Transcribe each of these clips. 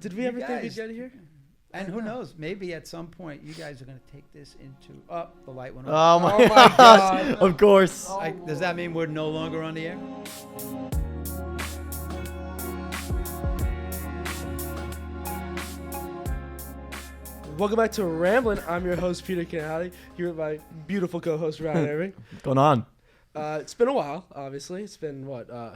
Did we ever think we'd get here? And who knows? Maybe at some point you guys are going to take this into the light went Oh off. my gosh! Of course. Does that mean we're no longer on the air? Welcome back to Ramblin. I'm your host, Peter Canali. Here with my beautiful co-host, Ryan Irving. What's going on? It's been a while, obviously. It's been,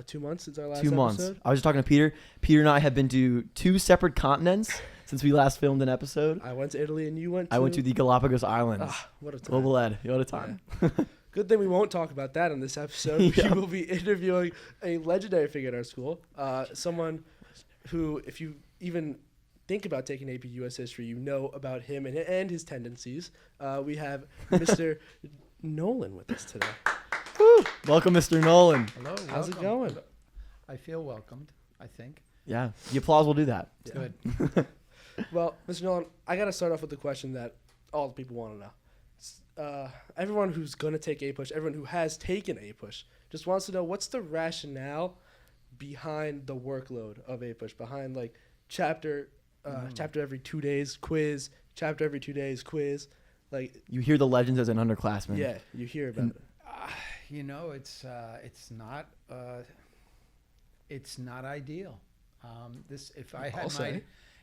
2 months since our last episode? 2 months. I was just talking to Peter. Peter and I have been to 2 separate continents since we last filmed an episode. I went to Italy and you went to... I went to the Galapagos Islands. What a time. Global Ed. What a time. Yeah. Good thing we won't talk about that in this episode. Yeah. We will be interviewing a legendary figure at our school. Someone who, if you even think about taking AP US History, you know about him and his tendencies. We have Mr. Nolan with us today. Woo. Welcome, Mr. Nolan. Hello. How's it going? I feel welcomed, I think. Yeah, the applause will do that. It's good. Well, Mr. Nolan, I got to start off with the question that all the people want to know. Everyone who's going to take A-Push, everyone who has taken A-Push, just wants to know what's the rationale behind the workload of A-Push, behind like chapter every 2 days quiz, chapter every 2 days quiz. Like You hear the legends as an underclassman. Yeah, you hear about it. It's not ideal.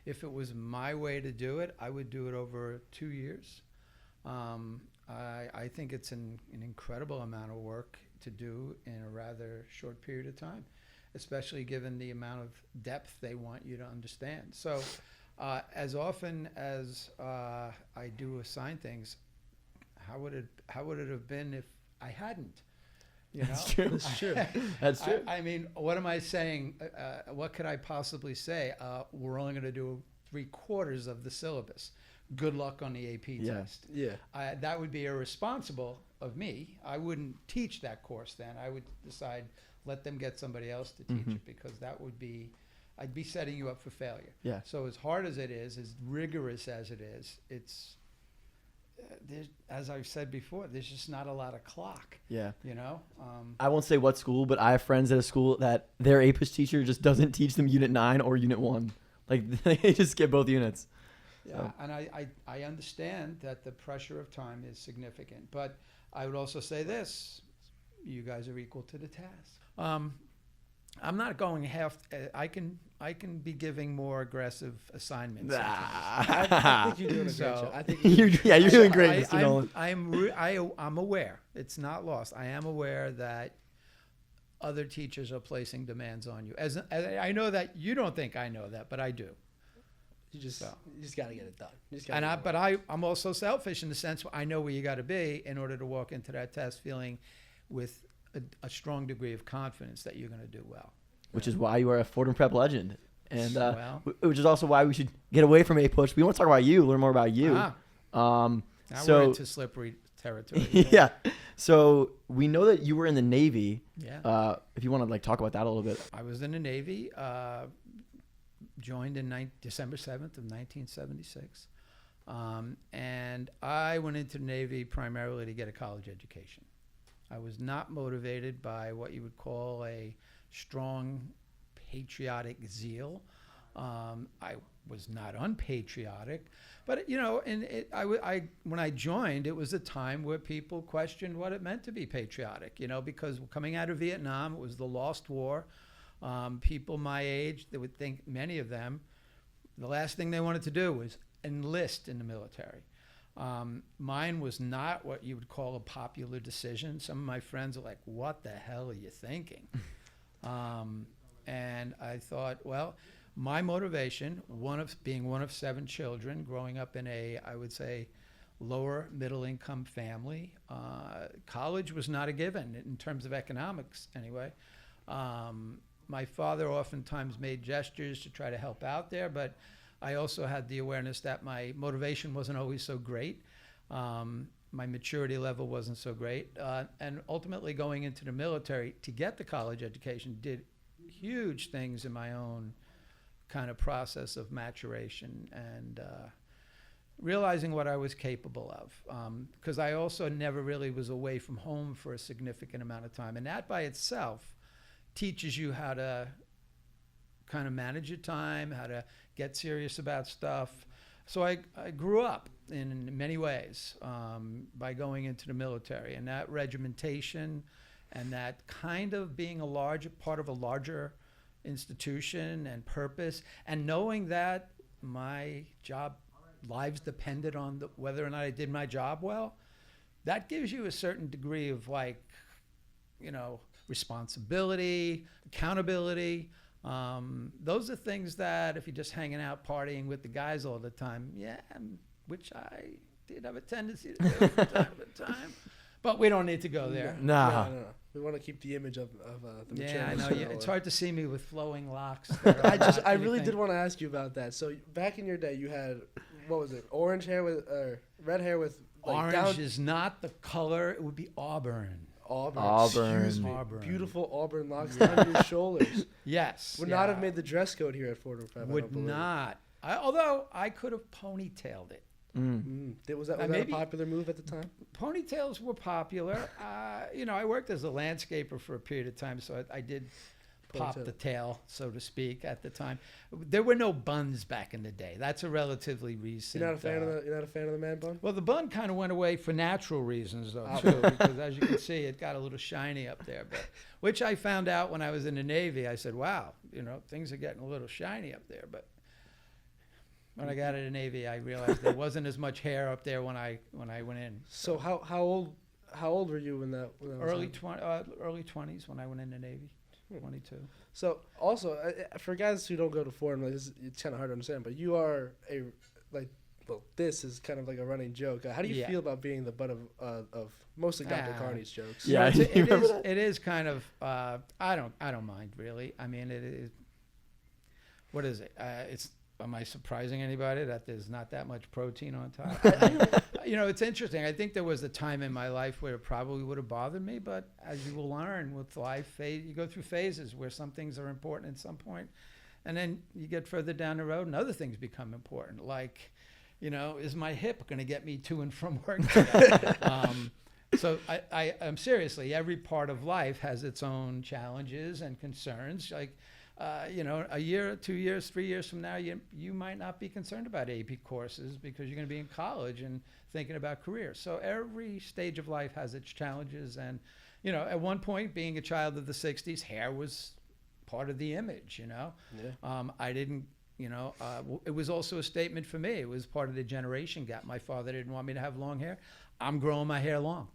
If it was my way to do it, I would do it over 2 years. I think it's an incredible amount of work to do in a rather short period of time, especially given the amount of depth they want you to understand. So as often as I do assign things, how would it have been if I hadn't? You know? That's true. That's true. That's true. I mean, what am I saying? What could I possibly say? We're only going to do 3/4 of the syllabus. Good luck on the AP test. Yeah. That would be irresponsible of me. I wouldn't teach that course then. I would decide, let them get somebody else to teach it, because I'd be setting you up for failure. Yeah. So as hard as it is, as rigorous as it is, as I've said before, there's just not a lot of clock. Yeah. You know? I won't say what school, but I have friends at a school that their APUS teacher just doesn't teach them Unit 9 or Unit 1. Like, they just skip both units. Yeah, So. and I understand that the pressure of time is significant, but I would also say this: you guys are equal to the task. I'm not going half. I can be giving more aggressive assignments. I think you're doing a great job. I think You're doing great, Mr. Nolan. I'm aware. It's not lost. I am aware that other teachers are placing demands on you. As I know that you don't think I know that, but I do. You just got to get it done. But I'm also selfish in the sense I know where you got to be in order to walk into that test feeling with a strong degree of confidence that you're going to do well. Which is why you are a Fordham Prep legend. And which is also why we should get away from A-Push. We want to talk about you, learn more about you. Now we're into slippery territory. Yeah. So we know that you were in the Navy. Yeah. If you want to talk about that a little bit. I was in the Navy, joined in December 7th of 1976. And I went into the Navy primarily to get a college education. I was not motivated by what you would call a strong patriotic zeal. I was not unpatriotic, but when I joined, it was a time where people questioned what it meant to be patriotic. Because coming out of Vietnam, it was the lost war. People my age, they would think, many of them, the last thing they wanted to do was enlist in the military. Mine was not what you would call a popular decision. Some of my friends are like, what the hell are you thinking? And I thought, well, my motivation, being one of 7 children, growing up in I would say, lower middle income family, college was not a given in terms of economics anyway. My father oftentimes made gestures to try to help out there, but I also had the awareness that my motivation wasn't always so great. My maturity level wasn't so great. And ultimately going into the military to get the college education did huge things in my own kind of process of maturation and realizing what I was capable of. Because I also never really was away from home for a significant amount of time. And that by itself teaches you how to kind of manage your time, how to get serious about stuff. So I grew up in many ways by going into the military, and that regimentation and that kind of being a larger part of a larger institution and purpose, and knowing that my job lives depended on whether or not I did my job well, that gives you a certain degree of responsibility, accountability. Those are things that if you're just hanging out partying with the guys all the time, which I did have a tendency to do from time to time. But we don't need to go there. Nah. No. We want to keep the image of the mature. Yeah, I know. It's hard to see me with flowing locks. I really did want to ask you about that. So back in your day, you had, what was it, orange hair with red hair with orange is not the color. It would be auburn. Auburn. Excuse me. Auburn. Beautiful auburn locks down your shoulders. Yes. Would not have made the dress code here at Fordham. Would not. Although I could have ponytailed it. Was that a popular move at the time? Ponytails were popular. I worked as a landscaper for a period of time, so I did pop the tail, so to speak, at the time. There were no buns back in the day. That's a relatively recent. You're not a fan of the man bun? Well, the bun kind of went away for natural reasons, though, too, because as you can see, it got a little shiny up there. But which I found out when I was in the Navy. I said, "Wow, things are getting a little shiny up there." But when I got out of the Navy, I realized there wasn't as much hair up there when I went in. So how old were you when that? Early 20s when I went in the Navy. 22. So also for guys who don't go to Fordham, it's kind of hard to understand. But you are this is kind of like a running joke. How do you feel about being the butt of mostly Dr. Carney's jokes? Yeah, it is kind of. I don't mind really. I mean, it is. What is it? Am I surprising anybody that there's not that much protein on top? It's interesting. I think there was a time in my life where it probably would have bothered me, but as you will learn with life, you go through phases where some things are important at some point, and then you get further down the road and other things become important. Like, is my hip going to get me to and from work today? So I'm seriously, every part of life has its own challenges and concerns. Like, a year, 2 years, 3 years from now, you might not be concerned about AP courses because you're going to be in college and thinking about careers. So every stage of life has its challenges. And, at one point, being a child of the 60s, hair was part of the image, Yeah. I didn't, it was also a statement for me. It was part of the generation gap. My father didn't want me to have long hair. I'm growing my hair long.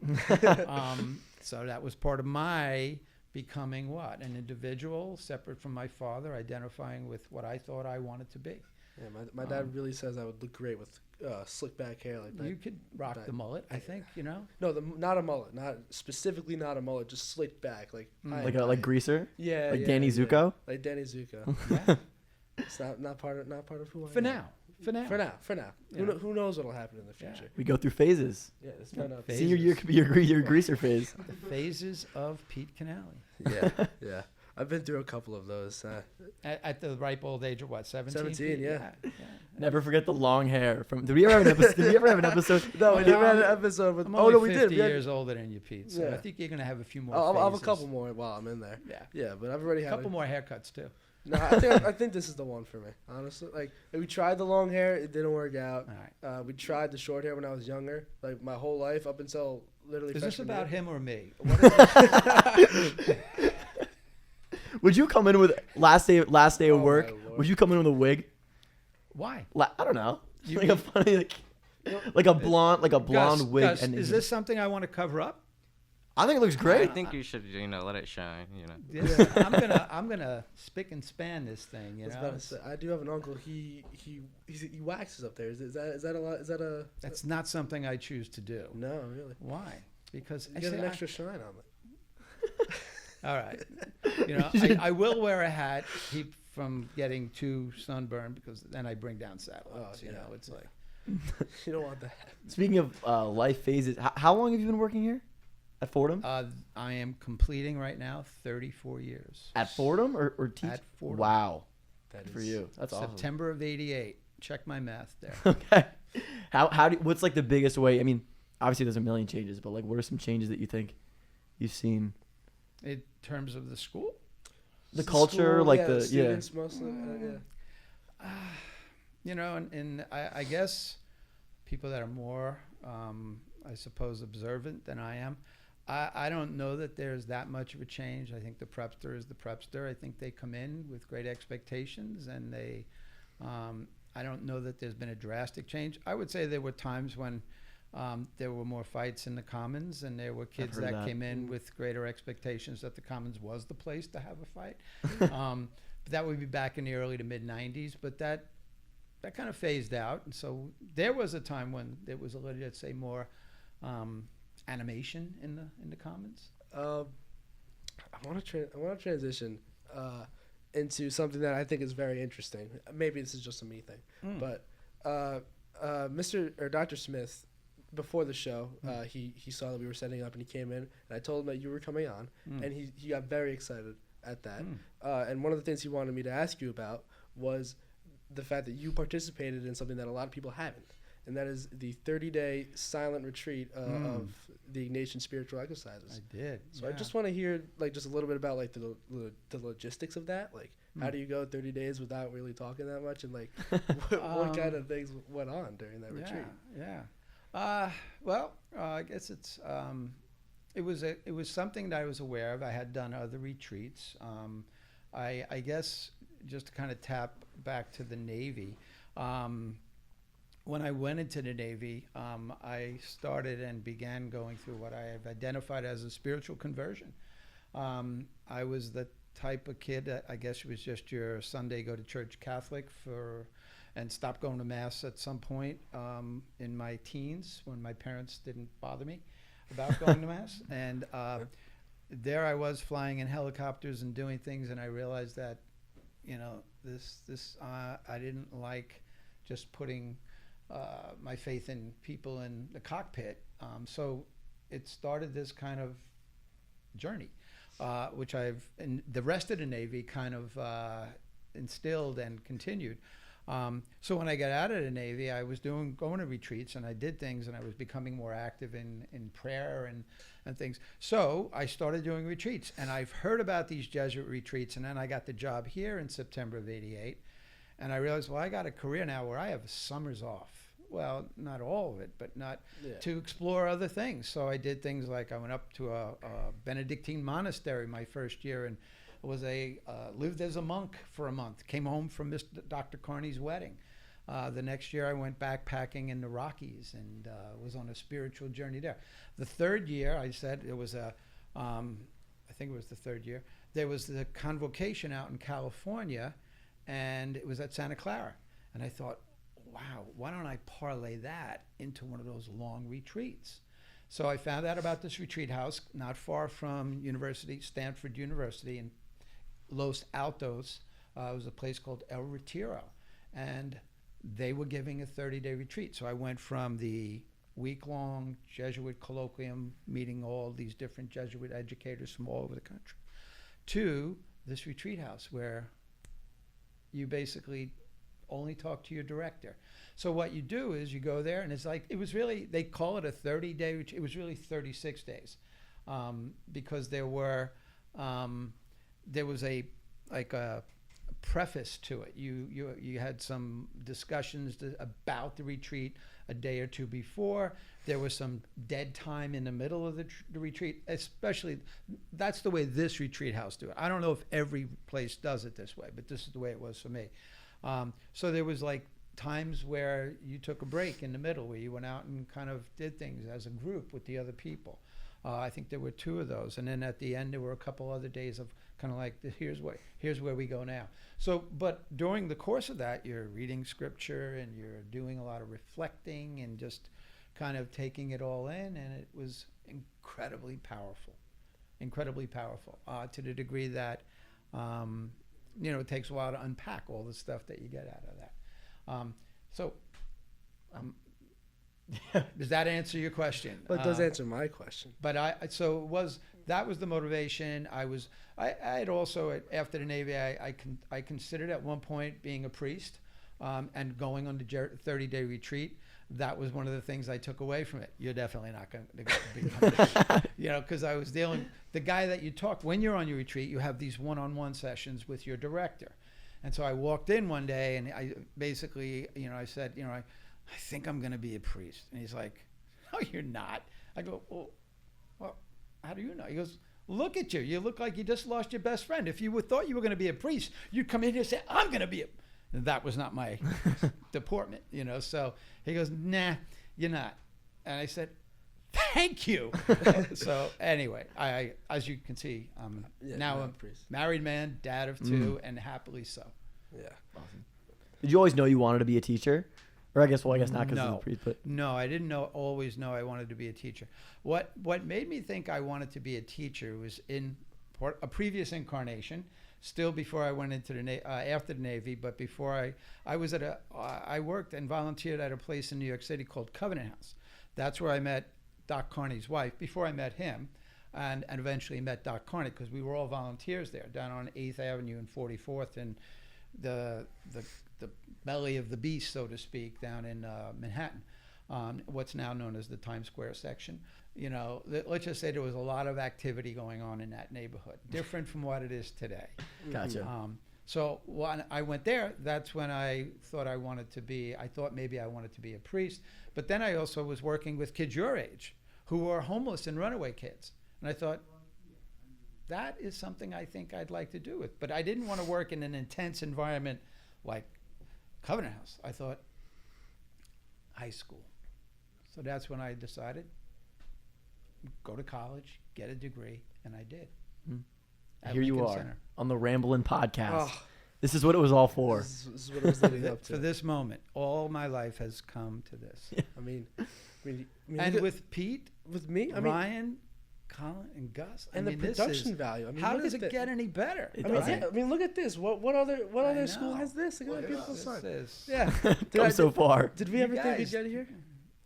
So that was part of my becoming an individual separate from my father, identifying with what I thought I wanted to be. Yeah, my dad really says I would look great with slick back hair like that. You could rock the mullet, I think. No, not a mullet, not specifically not a mullet, just slick back, like like greaser. Yeah, like Danny Zuko. Yeah. Like Danny Zuko. Yeah. It's not part of who I am. For now. Yeah. Who knows what'll happen in the future? We go through phases. Yeah, it's kind of senior year could be your greaser phase. The phases of Pete Canale. Yeah. I've been through a couple of those. At the ripe old age of what, 17? 17, yeah. Never forget the long hair. Did we ever have an episode? No, we never had an episode with. I'm only we 50 did. years older than you, Pete. So I think you're gonna have a few more. I'll have a couple more while I'm in there. Yeah, but I've already had a couple more haircuts too. No, I think this is the one for me. Honestly, like we tried the long hair, it didn't work out. All right. We tried the short hair when I was younger, like my whole life up until literally. Is this about him or me? Would you come in with last day of work? Would you come in with a wig? Why? I don't know. Like a funny like a blonde Gus, wig. Gus, is this something I want to cover up? I think it looks great. I think you should, let it shine. Yeah, I'm gonna spick and span this thing. I do have an uncle. He waxes up there. Is that a lot? Is that a? That's not something I choose to do. No, really. Why? Because you get an extra shine on it. All right. I will wear a hat to keep from getting too sunburned because then I bring down satellites. It's like you don't want that. Speaking of life phases, how long have you been working here at Fordham? I am completing right now 34 years. At Fordham or teach? At Fordham. Wow. That is for you. That's awesome. September of '88. Check my math there. Okay. What's like the biggest way? I mean, obviously there's a million changes, but like what are some changes that you think you've seen? In terms of the school? the culture, school, like yeah, the students mostly. You know, and I guess people that are more, I suppose, observant than I am. I don't know that there's that much of a change. I think the prepster is the prepster. I think they come in with great expectations, and they. I don't know that there's been a drastic change. I would say there were times when there were more fights in the Commons, and there were kids heard that that. came in with greater expectations that the Commons was the place to have a fight. But that would be back in the early to mid '90s. But that kind of phased out, and so there was a time when there was let's say more animation in the Commons. I want to transition into something that I think is very interesting. Maybe this is just a me thing, but Dr. Smith, before the show, he saw that we were setting up, and he came in, and I told him that you were coming on, and he got very excited at that. And one of the things he wanted me to ask you about was the fact that you participated in something that a lot of people haven't, and that is the 30-day silent retreat of the Ignatian spiritual exercises. I did. So I just want to hear just a little bit about the logistics of that. How do you go 30 days without really talking that much, and what kind of things went on during that retreat? Yeah. Well, I guess it was something that I was aware of. I had done other retreats. I guess just to kind of tap back to the Navy. When I went into the Navy, I started and began going through what I have identified as a spiritual conversion. I was the type of kid that I guess was just your Sunday go to church Catholic and stopped going to Mass at some point in my teens when my parents didn't bother me about going to Mass. And there I was flying in helicopters and doing things, and I realized that, I didn't like just putting my faith in people in the cockpit. So it started this kind of journey, which and the rest of the Navy kind of instilled and continued. So when I got out of the Navy, I was going to retreats, and I did things, and I was becoming more active in prayer and things. So I started doing retreats, and I've heard about these Jesuit retreats, and then I got the job here in September of '88, and I realized, well, I got a career now where I have summers off. Well, not all of it, but to explore other things. So I did things like I went up to a Benedictine monastery my first year, and lived as a monk for a month. Came home from Dr. Carney's wedding. The next year I went backpacking in the Rockies and was on a spiritual journey there. The third year, I said it was I think it was the third year, there was the convocation out in California, and it was at Santa Clara. And I thought, wow, why don't I parlay that into one of those long retreats? So I found out about this retreat house not far from Stanford University in Los Altos. It was a place called El Retiro, and they were giving a 30-day retreat. So I went from the week-long Jesuit colloquium, meeting all these different Jesuit educators from all over the country, to this retreat house where you basically only talk to your director. So what you do is you go there, and they call it a 30-day retreat. It was really 36 days, because there was a preface to it. You had some discussions about the retreat a day or two before. There was some dead time in the middle of the retreat. Especially, that's the way this retreat house do it. I don't know if every place does it this way, but this is the way it was for me. So there was times where you took a break in the middle, where you went out and kind of did things as a group with the other people. I think there were 2 of those, and then at the end there were a couple other days of kind of here's where we go now. So, but during the course of that, you're reading scripture and you're doing a lot of reflecting and just kind of taking it all in, and it was incredibly powerful, to the degree that it takes a while to unpack all the stuff that you get out of that. Does that answer your question? Well, it does answer my question. But that was the motivation. I had also, after the Navy, I considered at one point being a priest. and going on the 30-day retreat. That was one of the things I took away from it. You're definitely not going to become, because I was dealing, the guy that you talk, when you're on your retreat, you have these one-on-one sessions with your director. And so I walked in one day and I basically, I said, I think I'm going to be a priest. And he's like, no, you're not. I go, well, how do you know? He goes, look at you. You look like you just lost your best friend. If you thought you were going to be a priest, you'd come in here and say, I'm going to be a... And that was not my deportment, So he goes, nah, you're not. And I said, thank you. So anyway, I as you can see, I'm now a married man, dad of 2, and happily so. Yeah. Awesome. Did you always know you wanted to be a teacher? Or I guess not because of the priest, but... No, I didn't always know I wanted to be a teacher. What made me think I wanted to be a teacher was in a previous incarnation, still before I went into the after the Navy, but before I was at I worked and volunteered at a place in New York City called Covenant House. That's where I met Doc Carney's wife before I met him, and eventually met Doc Carney because we were all volunteers there down on 8th Avenue and 44th in the belly of the beast, so to speak, down in Manhattan, what's now known as the Times Square section. Let's just say there was a lot of activity going on in that neighborhood, different from what it is today. Gotcha. So when I went there, that's when I thought I thought maybe I wanted to be a priest. But then I also was working with kids your age who are homeless and runaway kids. And I thought, that is something I think I'd like to do with. But I didn't want to work in an intense environment like Covenant House. I thought, high school. So that's when I decided, go to college, get a degree, and I did. Here you Lincoln are Center. on the Ramblin' podcast. Oh. This is what it was all for. This is what I was leading up to. For this moment, all my life has come to this. I mean, and with Pete, with me, Ryan, Colin, and Gus, and the production value. How does it get any better? Look at this. What other school has this? Look at that beautiful sign. Yeah, come so far. Did we ever think we'd get here?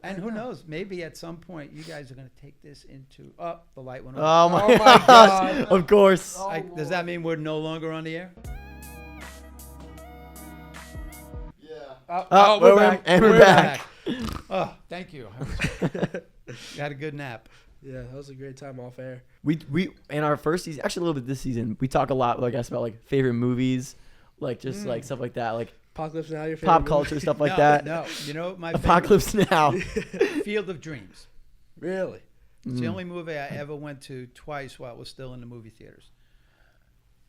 And who knows? Maybe at some point you guys are going to take this into the light went off. Oh my God! Of course. Does that mean we're no longer on the air? Yeah. We're back. And we're back. Oh, thank you. You had a good nap. Yeah, that was a great time off air. We in our first season, actually a little bit this season, we talk a lot, I guess, about favorite movies, just stuff like that, Apocalypse Now, your favorite pop movie? culture, stuff like that. No, my Apocalypse Now. Field of Dreams. Really? It's the only movie I ever went to twice while it was still in the movie theaters.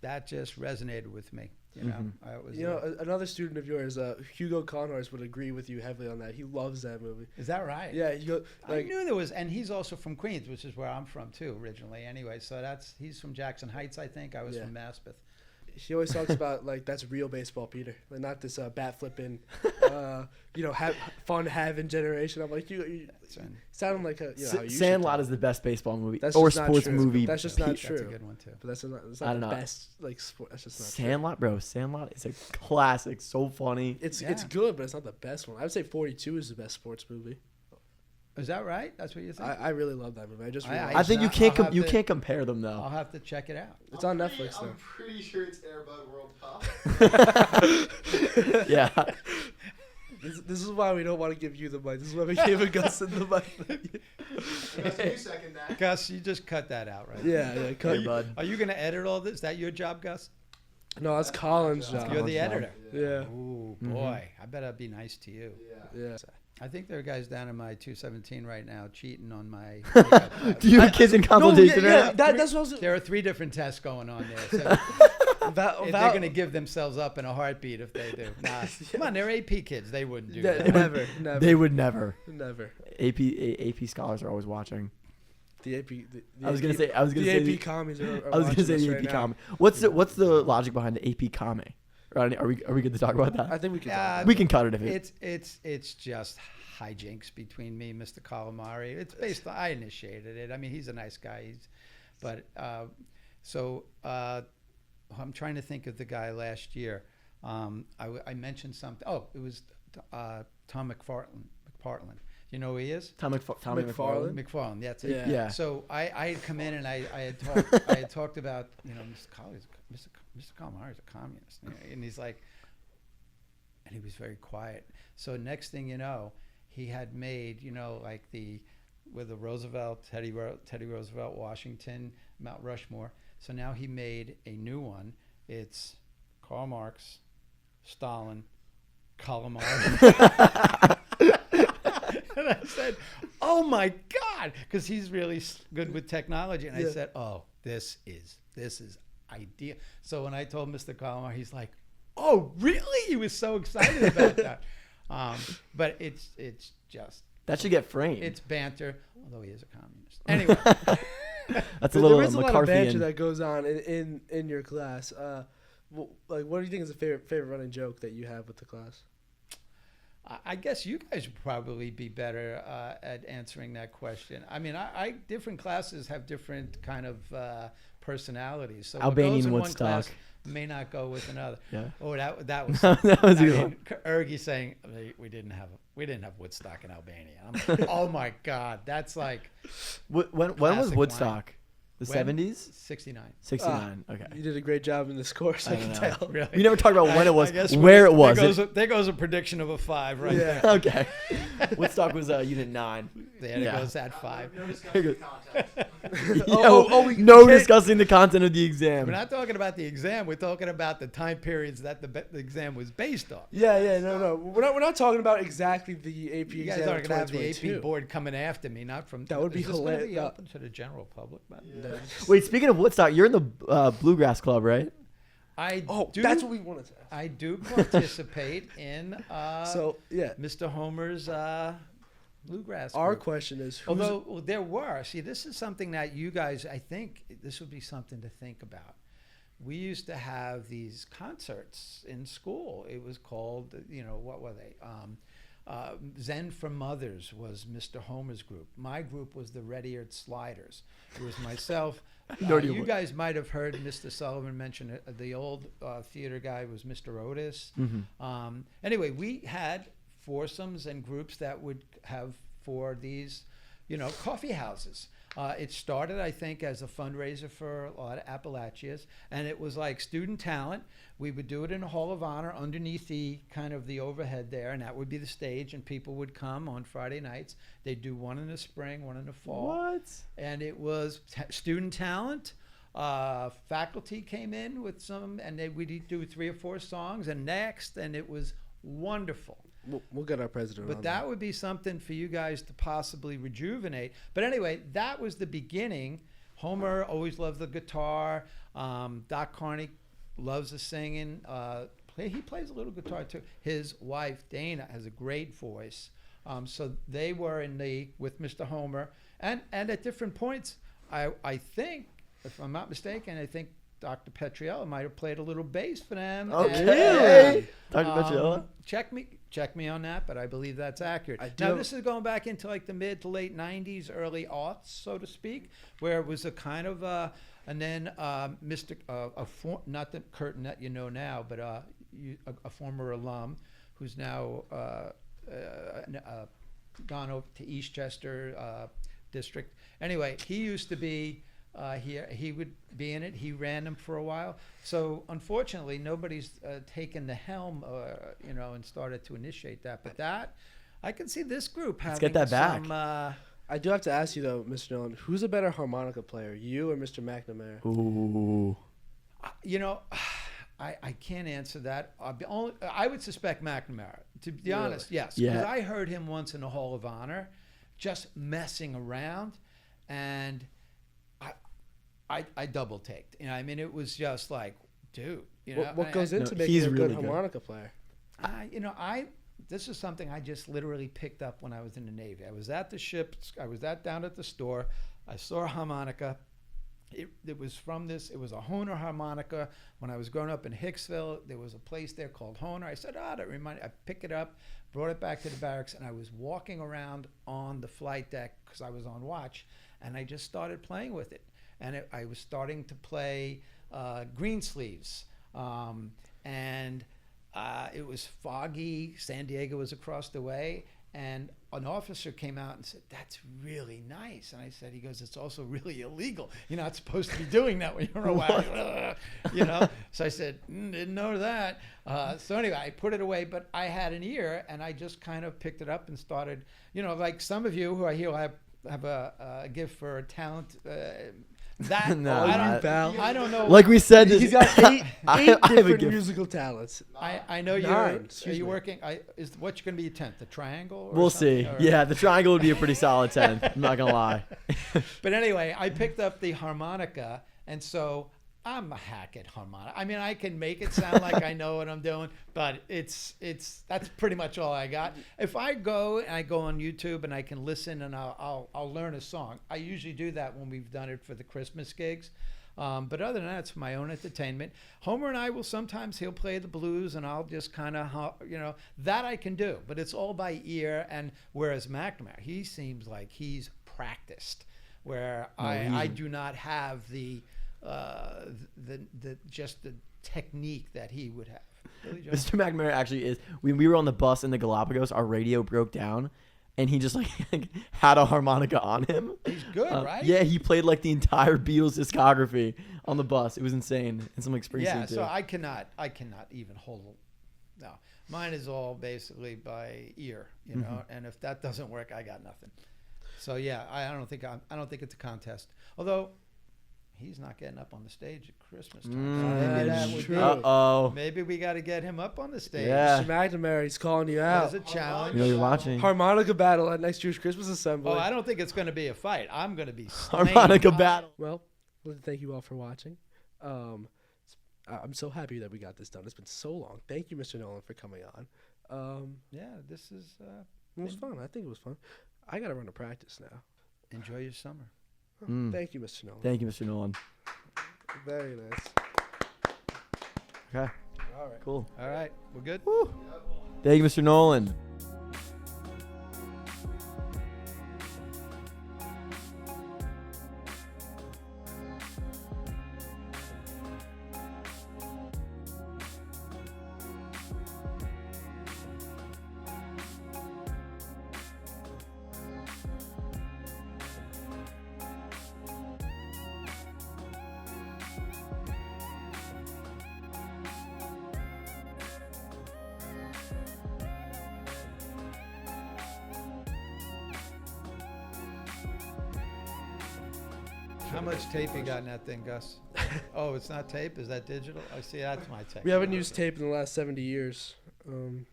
That just resonated with me. Another student of yours, Hugo Conhorst, would agree with you heavily on that. He loves that movie. Is that right? Yeah, I knew there was, and he's also from Queens, which is where I'm from too originally. Anyway, so he's from Jackson Heights, I think. I was from Maspeth. He always talks about that's real baseball, Peter. Not this bat flipping, fun having generation. I'm like you sounding like how you Sandlot is the best baseball movie or sports movie. That's just not true. That's a good one too. But that's not I don't the know. best sport. That's just not Sandlot, true. bro. Sandlot is a classic. So funny. It's good, but it's not the best one. I would say 42 is the best sports movie. Is that right? That's what you think? I really love that movie. I think you can't compare them though. I'll have to check it out. It's on Netflix though. I'm pretty sure it's Airbud World Cup. Yeah. This is why we don't want to give you the mic. This is why we gave Gus the mic. Gus, you second that? Gus, you just cut that out, right? Yeah, cut. Bud. Are you going to edit all this? Is that your job, Gus? No, that's Colin's job. You're the editor. Yeah. Ooh, boy. I better be nice to you. Yeah. I think there are guys down in my 217 right now cheating on my. Do you have kids in consultation? That's what I was. There are 3 different tests going on there. So they're going to give themselves up in a heartbeat if they do. Nah, come on, they're AP kids. They wouldn't do that. Never. They would never. Never. AP scholars are always watching. The AP. I was gonna say the AP commies are I was gonna say the right AP commie. What's the logic behind the AP commie? Are we good to talk about that? I think we can. We can cut it if it's just hijinks between me and Mr. Calamari. It's based on, I initiated it. I mean, he's a nice guy. I'm trying to think of the guy last year. I mentioned something. Oh, it was Tom McPartland. You know who he is? Tom McFarlane. McFarlane, that's it. Yeah. So I had come in and I had talked about, Mr. Calamari is a communist. And he's like, and he was very quiet. So next thing you know, he had made, like with the Roosevelt, Teddy Roosevelt, Washington, Mount Rushmore. So now he made a new one. It's Karl Marx, Stalin, Calamari. And I said, "Oh my God," because he's really good with technology. And I said, "Oh, this is ideal." So when I told Mr. Calamari, he's like, "Oh, really?" He was so excited about that. But it's just That should get framed. it's banter, although he is a communist. Anyway, That's a little there is a lot of banter McCarthyian. that goes on in your class. What do you think is a favorite running joke that you have with the class? I guess you guys would probably be better at answering that question. I mean, I different classes have different kind of personalities. So what Albanian goes in one Woodstock. class may not go with another. Yeah. Oh, that was That was a good one. Ergie saying we didn't have Woodstock in Albania. I'm like, oh my God, that's like When was Classic Woodstock? The When? 70s? 69. 69. Okay. You did a great job in this course. I I can don't know. tell. Really? We never talked about when it was, guess where it was. There goes a prediction of a 5 right Yeah. there. Okay. Woodstock was Unit 9. There Yeah. it goes at 5. No discussion of context. No discussing the content of the exam. We're not talking about the exam. We're talking about the time periods that the exam was based on. No. We're not talking about exactly the AP You exam. guys of aren't going to have the 2022. AP board coming after me, not from. That would be is this gonna hilarious. be open to the general public. No. Wait, speaking of Woodstock, you're in the Bluegrass Club, right? I do. That's what we wanted to ask. I do participate in So yeah, Mr. Homer's bluegrass. our group. question is, who's Although there were, see, this is something that you guys, I think this would be something to think about. We used to have these concerts in school. It was called, what were they? Zen for Mothers was Mr. Homer's group. My group was the Red-Eared Sliders. It was myself. No idea You what- guys might have heard Mr. Sullivan mention it. The old theater guy was Mr. Otis. Mm-hmm. Anyway, we had foursomes and groups that would have for these, coffee houses. It started, I think, as a fundraiser for a lot of Appalachias, and it was like student talent. We would do it in a Hall of Honor underneath the kind of the overhead there, and that would be the stage, and people would come on Friday nights. They'd do one in the spring, one in the fall. What? And it was student talent. Faculty came in with some, and we'd do 3 or 4 songs, and next, and it was wonderful. we'll get our president But on that would be something for you guys to possibly rejuvenate. But anyway, that was the beginning. Homer always loved the guitar. Doc Carney loves the singing. He plays a little guitar too. His wife Dana has a great voice. So they were with Mr. Homer, and at different points, I think, if I'm not mistaken, I think Dr. Petriella might have played a little bass for them. Okay. Dr. Petriella? Check me on that, but I believe that's accurate. I do Now have- this is going back into like the mid to late '90s, early aughts, so to speak, where it was a kind of and then not the Curtin that you know now, but a former alum who's now gone over to Eastchester district. Anyway, he used to be. He would be in it. He ran them for a while. So unfortunately, nobody's taken the helm, and started to initiate that. But that, I can see this group having get that back. some. I do have to ask you though, Mr. Nolan, who's a better harmonica player, you or Mr. McNamara? Ooh. I can't answer that. I would suspect McNamara. To be Really? honest, yes. Yeah. Because I heard him once in the Hall of Honor, just messing around, and I double taked. It was just like, dude. What goes into No, making he's a good really good. harmonica player? This is something I just literally picked up when I was in the Navy. I was at the ship. I was down at the store. I saw a harmonica. It was from this. It was a Hohner harmonica. When I was growing up in Hicksville, there was a place there called Hohner. I said, that reminds. I picked it up, brought it back to the barracks, and I was walking around on the flight deck because I was on watch, and I just started playing with it. And I was starting to play Greensleeves, and it was foggy. San Diego was across the way, And an officer came out and said, "That's really nice." And I said, he goes, "It's also really illegal. You're not supposed to be doing that when you're a wagon." You know? So I said, "Didn't know that." So anyway, I put it away, but I had an ear, and I just kind of picked it up and started, like some of you who I hear have a gift for a talent. That No, I don't know. Like we said, He's got eight I have a different gift. musical talents. I know Nine, are you working? What's going to be your 10th? The triangle? Or We'll something? see. Or- Yeah, the triangle would be a pretty solid 10. I'm not gonna lie. But anyway, I picked up the harmonica, and so I'm a hack at harmonica. I mean, I can make it sound like I know what I'm doing, but that's pretty much all I got. If I go on YouTube and I can listen and I'll learn a song. I usually do that when we've done it for the Christmas gigs. But other than that, it's for my own entertainment. Homer and I will sometimes, he'll play the blues and I'll just kind of, that I can do. But it's all by ear. And whereas McNamara, he seems like he's practiced, where I do not have the technique that he would have. Really, John? Mr. McNamara actually is. When we were on the bus in the Galapagos, our radio broke down, and he just like had a harmonica on him. He's good, right? Yeah, he played like the entire Beatles discography on the bus. It was insane, and some like Springsteen Yeah, too. so I cannot even hold. No, mine is all basically by ear, know. And if that doesn't work, I got nothing. So yeah, I don't think it's a contest. Although he's not getting up on the stage at Christmas time. So maybe that would be. Uh-oh. Maybe we got to get him up on the stage. Yeah. Mr. McNamara, he's calling you That is out. a challenge. You know you're watching. Harmonica battle at next year's Christmas assembly. Oh, I don't think it's going to be a fight. I'm going to be slain. Harmonica battle. Well, I'd like to thank you all for watching. I'm so happy that we got this done. It's been so long. Thank you, Mr. Nolan, for coming on. Yeah, this is. It was fun. I think it was fun. I got to run to practice now. Enjoy your summer. Thank you, Mr. Nolan. Thank you, Mr. Nolan. Very nice. Okay. All right. Cool. All right, we're good. Thank you, Mr. Nolan. How much tape you got in that thing, Gus? Oh, it's not tape? Is that digital? I see. That's my tape. We haven't used tape in the last 70 years.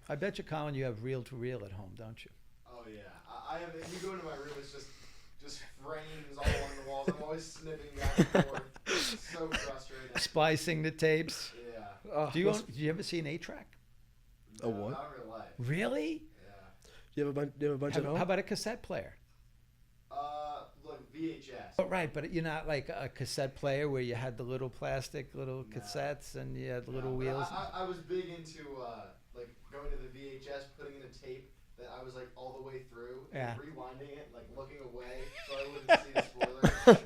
I bet you, Colin, you have reel-to-reel at home, don't you? Oh yeah, I have. If you go into my room, it's just frames all along the walls. I'm always snipping back and forth. It's so frustrating. Splicing the tapes. Yeah. Do you ever see an 8-track? A what? Not in real life. Really? Yeah. You have a bunch at home? How about a cassette player? Look, VHS. Oh, right, but you're not like a cassette player where you had the little plastic little cassettes and you had the little But wheels. I was big into like going to the VHS, putting in a tape that I was like all the way through, and rewinding it, like looking away so I wouldn't see the spoilers.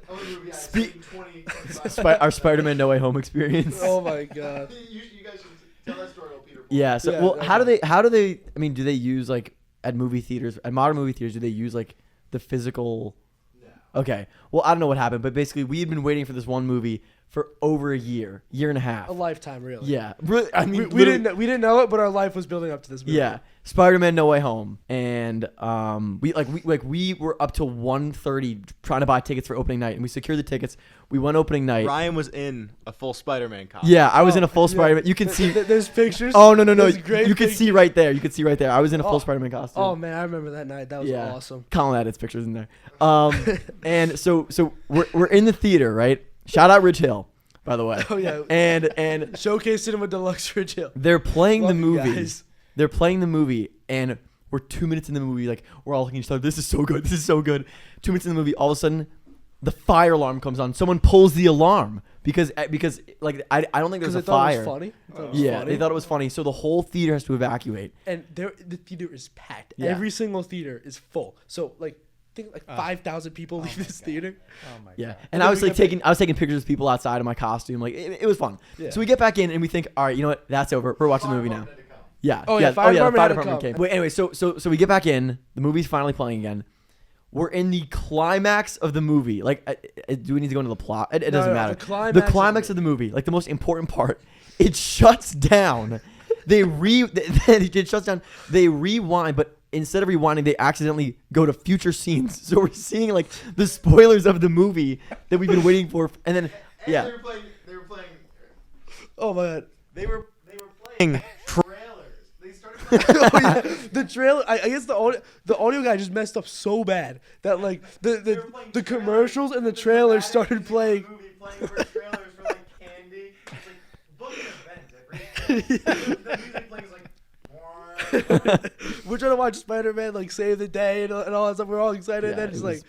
Oh, movie I've seen 20, 25 Our Spider-Man No Way Home experience. Oh my god. you guys should tell that story while Peter. Yeah. So, Yeah, well, okay. how do they? I mean, do they use like at movie theaters, at modern movie theaters? Do they use like the physical? No. Okay. Well, I don't know what happened, but basically, we had been waiting for this one movie for over a year and a half. A lifetime, really. Yeah. Really, I mean, We didn't know it, but our life was building up to this movie. Yeah, Spider-Man No Way Home, and we were up till 1:30 trying to buy tickets for opening night, and we secured the tickets. We went opening night. Ryan was in a full Spider-Man costume. Yeah, I was in a full Yeah. Spider-Man. You can see. There's pictures. Oh no! There's great You can see pictures. right there. You can see right there. I was in a full Oh. Spider-Man costume. Oh man, I remember that night. That was Yeah. awesome. Colin had his pictures in there. And so we're in the theater, right? Shout out Ridge Hill, by the way. Oh yeah. And Showcase Cinema Deluxe Ridge Hill. they're playing Love the you movie. guys. They're playing the movie, and we're 2 minutes in the movie. Like, we're all looking at each other. This is so good. This is so good. 2 minutes in the movie, all of a sudden, the fire alarm comes on. Someone pulls the alarm because like I don't think there's Because a they thought it fire. was funny. They thought it was Yeah, funny. they thought it was funny. So the whole theater has to evacuate. And the theater is packed. Yeah. Every single theater is full. So like, I think like 5,000 people leave this God. theater. Oh my Yeah, God. and then I was we like get I was taking pictures of people outside of my costume. Like it was fun. Yeah. So we get back in and we think, all right, you know what? That's over. We're watching the movie now. Yeah. Oh, yeah, fire the department fire had to department come. came. Wait, anyway, so we get back in. The movie's finally playing again. We're in the climax of the movie. Like, do we need to go into the plot? It doesn't no, matter. the climax of the movie, like the most important part, it shuts down. It shuts down. They rewind, but instead of rewinding, they accidentally go to future scenes. So we're seeing like the spoilers of the movie that we've been waiting for, and then yeah. They were playing. Oh my god. They were playing trailers. They started playing. Oh, yeah. The trailer. I guess the audio guy just messed up so bad that like the commercials and the trailers started playing. Movie playing for trailers for like candy. It's like book an event. The music plays like. We're trying to watch Spider-Man like save the day and all that stuff. We're all excited. Yeah, and then just it was- like